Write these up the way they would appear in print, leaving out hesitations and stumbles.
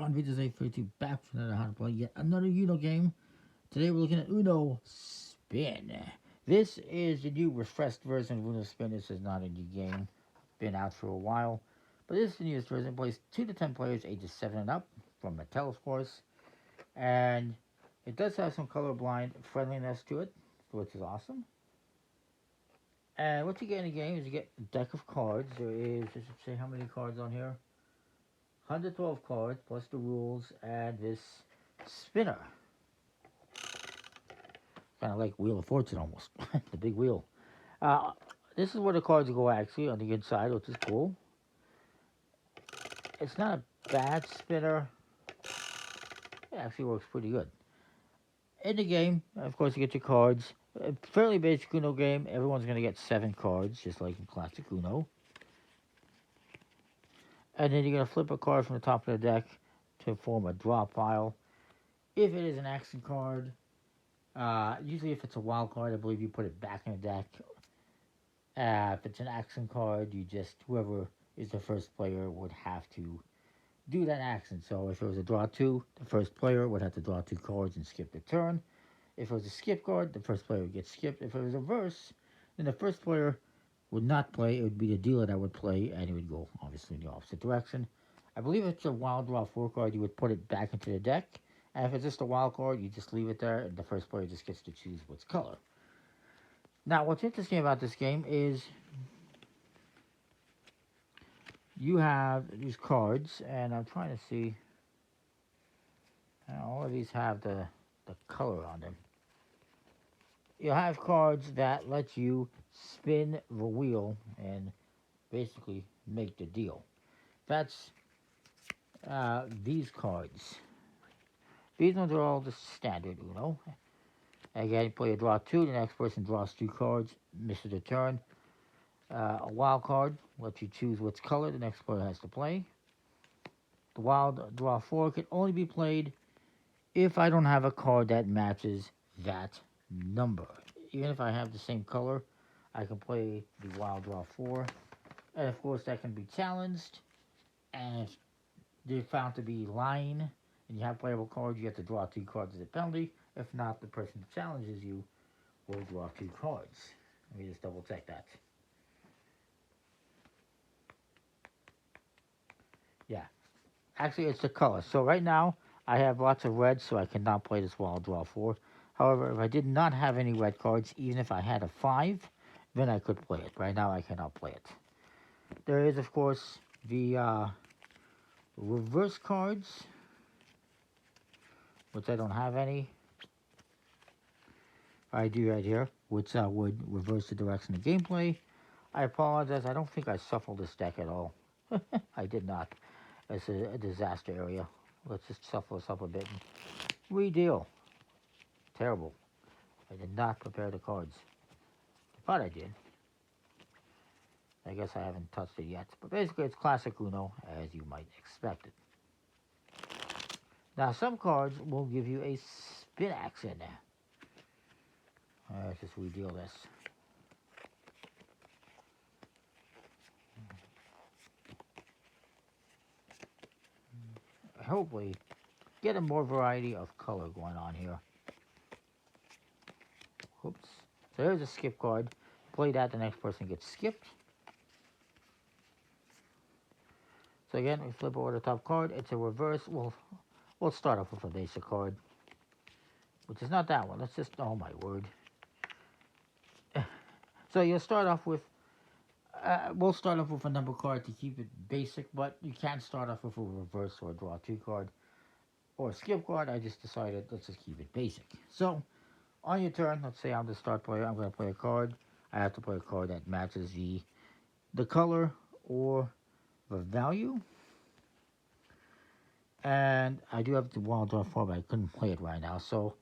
on Videos 842 back for another How to Play yet another Uno game. Today we're looking at Uno Spin. This is the new refreshed version of Uno Spin. This is not a new game, been out for a while. But this is the newest version. It plays 2 to 10 players, ages 7 and up, from Mattel of course. And it does have some colorblind friendliness to it, which is awesome. And what you get in the game is you get a deck of cards. There is, I should say how many cards on here. 112 cards plus the rules and this spinner. Kind of like Wheel of Fortune almost. The big wheel. This is where the cards go actually on the inside, which is cool. It's not a bad spinner. It actually works pretty good. In the game, of course, you get your cards. A fairly basic Uno game. Everyone's going to get 7 cards, just like in classic Uno. And then you're going to flip a card from the top of the deck to form a draw pile. If it is an action card, usually if it's a wild card, I believe you put it back in the deck. If it's an action card, you just, whoever is the first player would have to do that action. So if it was a draw 2, the first player would have to draw 2 cards and skip the turn. If it was a skip card, the first player would get skipped. If it was a reverse, then the first player would not play. It would be the dealer that would play, and it would go obviously in the opposite direction. I believe if it's a wild draw 4 card, you would put it back into the deck. And if it's just a wild card, you just leave it there, and the first player just gets to choose what's color. Now, what's interesting about this game is you have these cards, and I'm trying to see. All of these have the color on them. You have cards that let you spin the wheel and basically make the deal. That's these cards. These ones are all the standard Uno. Again, you play a draw 2, the next person draws 2 cards, misses a turn. A wild card lets you choose which color the next player has to play. The wild draw 4 can only be played if I don't have a card that matches that number. Even if I have the same color, I can play the wild draw 4. And of course, that can be challenged. And if they're found to be lying and you have playable cards, you have to draw 2 cards as a penalty. If not, the person who challenges you will draw 2 cards. Let me just double check that. Yeah. Actually, it's the color. So right now, I have lots of red, so I cannot play this wild draw 4. However, if I did not have any red cards, even if I had a 5, then I could play it. Right now, I cannot play it. There is, of course, the reverse cards, which I don't have any. I do right here, which would reverse the direction of gameplay. I apologize. I don't think I shuffled this deck at all. I did not. It's a disaster area. Let's just shuffle this up a bit and redeal. Terrible. I did not prepare the cards. I thought I did. I guess I haven't touched it yet. But basically, it's classic Uno, as you might expect it. Now, some cards will give you a spin action. Let's just redeal this. Hopefully, get a more variety of color going on here. Oops. So there's a skip card. Play that, the next person gets skipped. So again, we flip over the top card. It's a reverse. We'll start off with a basic card, which is not that one. Let's just, oh my word. So you'll start off with, we'll start off with a number card to keep it basic, but you can start off with a reverse or a draw 2 card or a skip card. I just decided, let's just keep it basic. So on your turn, let's say I'm the start player, I'm going to play a card. I have to play a card that matches the color or the value. And I do have the wild draw 4, but I couldn't play it right now. So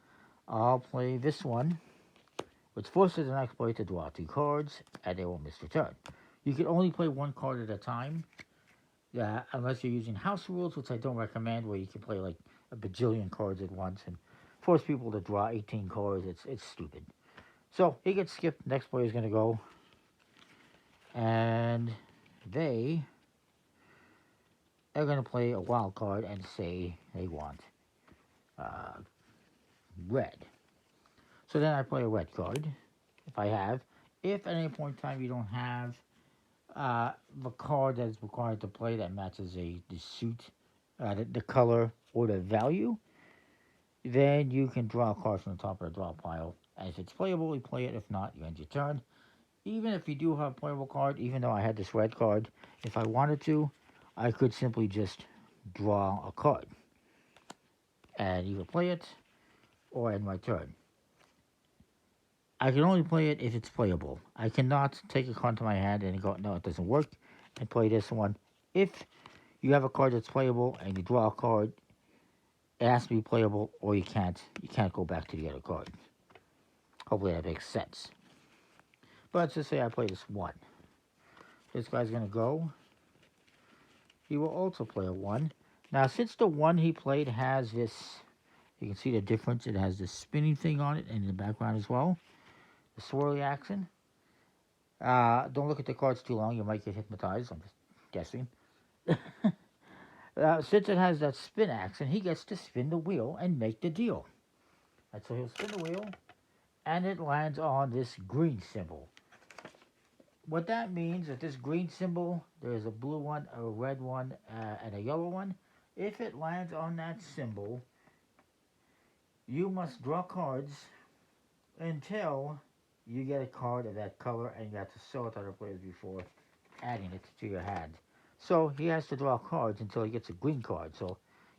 I'll play this one, which forces the next player to draw 2 cards, and they won't miss their turn. You can only play 1 card at a time, unless you're using house rules, which I don't recommend, where you can play like a bajillion cards at once and force people to draw 18 cards. It's stupid. So he gets skipped. Next player is going to go, and they they're going to play a wild card and say they want uh, red. So then I play a red card, if I have. If at any point in time you don't have the card that's required to play that matches the suit, the color, or the value, then you can draw a card from the top of the draw pile. And if it's playable, you play it. If not, you end your turn. Even if you do have a playable card, even though I had this red card, if I wanted to, I could simply just draw a card and either play it or end my turn. I can only play it if it's playable. I cannot take a card to my hand and go, no, it doesn't work, and play this one. If you have a card that's playable and you draw a card, it has to be playable, or you can't go back to the other card. Hopefully that makes sense. But let's just say I play this 1. This guy's going to go. He will also play a 1. Now, since the 1 he played has this, you can see the difference. It has this spinning thing on it and in the background as well. The swirly action. Don't look at the cards too long. You might get hypnotized. I'm just guessing. Since it has that spin action, he gets to spin the wheel and make the deal. And so he'll spin the wheel, and it lands on this green symbol. What that means is this green symbol, there's a blue one, a red one, and a yellow one. If it lands on that symbol, you must draw cards until you get a card of that color, and you have to show it to other players before adding it to your hand. So he has to draw cards until he gets a green card. So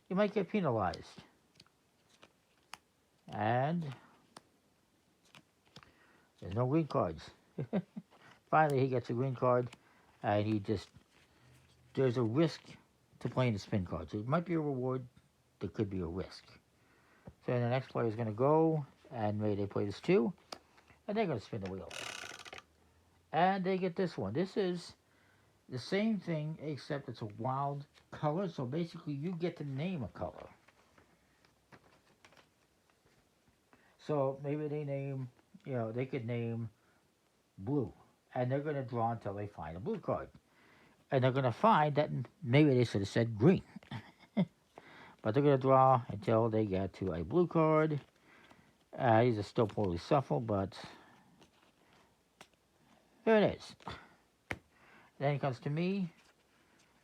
you might get penalized. And there's no green cards. Finally, he gets a green card, and there's a risk to playing the spin cards. It might be a reward, there could be a risk. So then the next player is going to go, and maybe they play this 2, and they're going to spin the wheel. And they get this one. This is the same thing, except it's a wild color, so basically you get to name a color. So maybe they name, they could name blue. And they're going to draw until they find a blue card. And they're going to find that maybe they should have said green. But they're going to draw until they get to a blue card. These are still poorly shuffled, but here it is. Then it comes to me.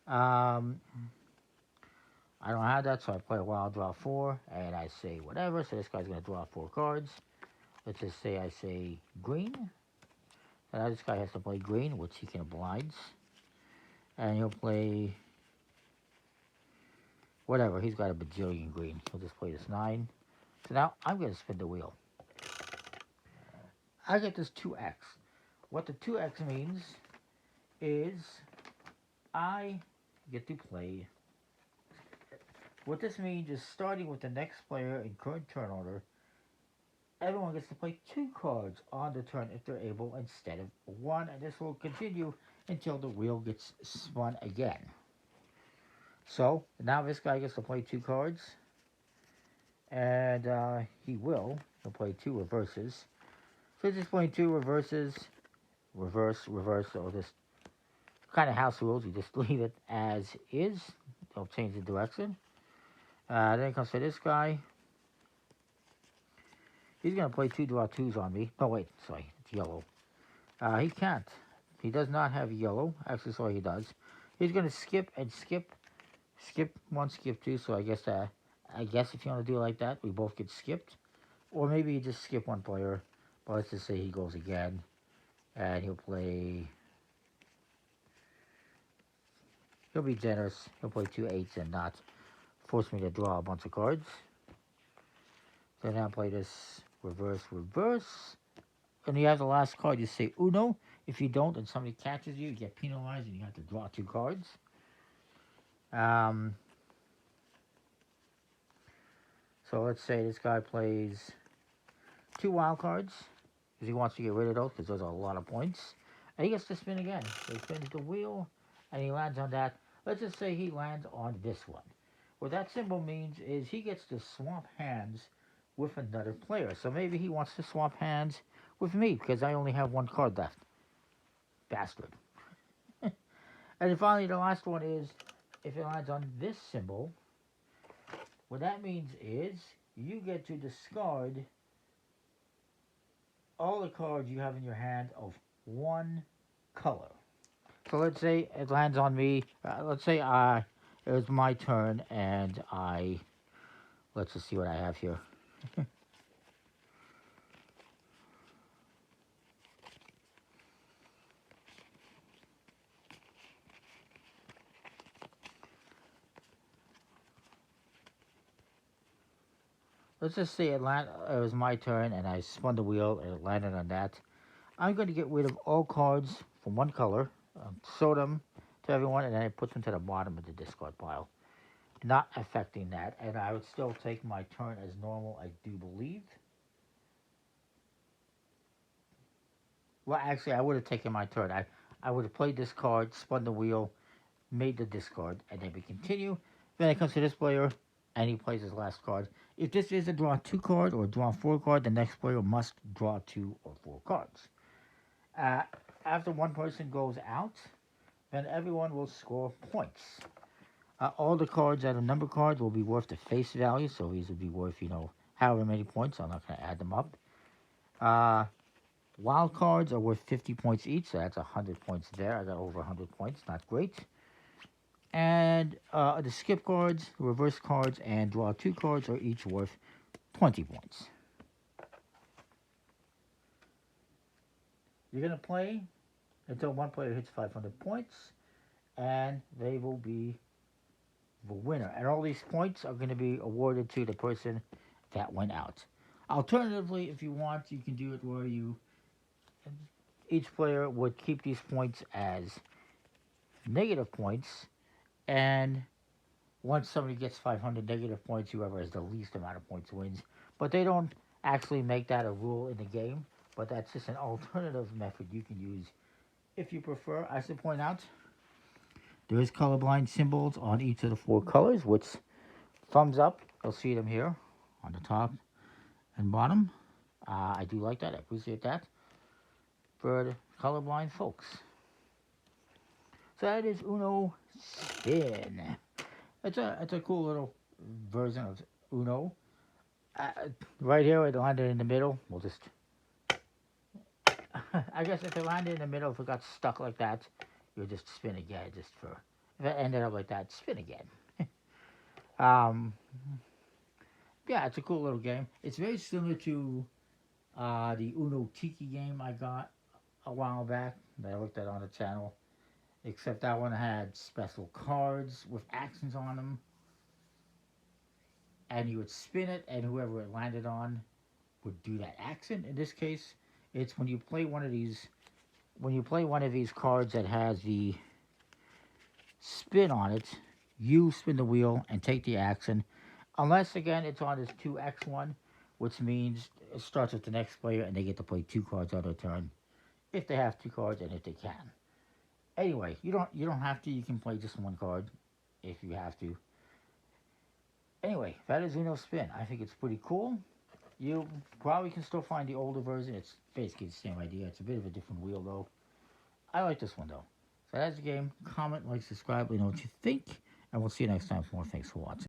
I don't have that, so I play a wild, draw 4, and I say whatever. So this guy's going to draw 4 cards. Let's just say I say green. And now this guy has to play green, which he can oblige. And he'll play whatever. He's got a bajillion green. He'll just play this 9. So now I'm going to spin the wheel. I get this 2x. What the 2x means is I get to play. What this means is starting with the next player in current turn order, everyone gets to play 2 cards on the turn if they're able instead of 1, and this will continue until the wheel gets spun again. So now this guy gets to play 2 cards, and he'll play 2 reverses. So he's just playing 2 reverses, reverse, so this kind of house rules, you just leave it as is. Don't change the direction. Then it comes to this guy. He's going to play 2 draw 2s on me. No, wait, sorry, it's yellow. He can't. He does not have yellow. Actually, sorry, he does. He's going to skip and skip. Skip 1, skip 2. So I guess if you want to do it like that, we both get skipped. Or maybe you just skip 1 player. But let's just say he goes again. And he'll be generous. He'll play 2 8s and not force me to draw a bunch of cards. So now play this reverse, reverse. And you have the last card, you say Uno. If you don't and somebody catches you, you get penalized and you have to draw 2 cards. So let's say this guy plays 2 wild cards because he wants to get rid of those because those are a lot of points. And he gets to spin again. So he spins the wheel and he lands on that. Let's just say he lands on this one. What that symbol means is he gets to swap hands with another player. So maybe he wants to swap hands with me because I only have 1 card left. Bastard. And then finally the last one is if it lands on this symbol, what that means is you get to discard all the cards you have in your hand of one color. So let's say it lands on me. Let's say it was my turn, and let's just see what I have here. Let's just say it was my turn, and I spun the wheel, and it landed on that. I'm going to get rid of all cards from one color, show them to everyone, and then I put them to the bottom of the discard pile, not affecting that. And I would still take my turn as normal, I do believe. Well, actually, I would have taken my turn. I would have played this card, spun the wheel, made the discard, and then we continue. Then it comes to this player, and he plays his last card. If this is a draw 2 card or a draw 4 card, the next player must draw 2 or 4 cards. After one person goes out, then everyone will score points. All the cards that are number cards will be worth the face value, so these will be worth, however many points. I'm not going to add them up. Wild cards are worth 50 points each, so that's 100 points there. I got over 100 points, not great. And the skip cards, reverse cards, and draw 2 cards are each worth 20 points. You're going to play until one player hits 500 points, and they will be the winner. And all these points are going to be awarded to the person that went out. Alternatively, if you want, you can do it where each player would keep these points as negative points, and once somebody gets 500 negative points, whoever has the least amount of points wins. But they don't actually make that a rule in the game, but that's just an alternative method you can use if you prefer. I should point out, there is colorblind symbols on each of the 4 colors, which thumbs up. You'll see them here on the top and bottom. I do like that. I appreciate that for the colorblind folks. So that is Uno Spin. It's a cool little version of Uno. Right here, it landed in the middle. We'll just... I guess if it landed in the middle, if it got stuck like that, you'll just spin again. If it ended up like that, spin again. Yeah, it's a cool little game. It's very similar to the Uno Tiki game I got a while back that I looked at on the channel. Except that one had special cards with actions on them. And you would spin it, and whoever it landed on would do that action. In this case, it's when you play one of these cards that has the spin on it, you spin the wheel and take the action. Unless, again, it's on this 2x1, which means it starts with the next player, and they get to play 2 cards on their turn, if they have 2 cards and if they can. Anyway, you don't have to. You can play just 1 card if you have to. Anyway, that is Uno Spin. I think it's pretty cool. You probably can still find the older version. It's basically the same idea. It's a bit of a different wheel, though. I like this one, though. So that's the game. Comment, like, subscribe. Let me know what you think. And we'll see you next time for more. Thanks for watching.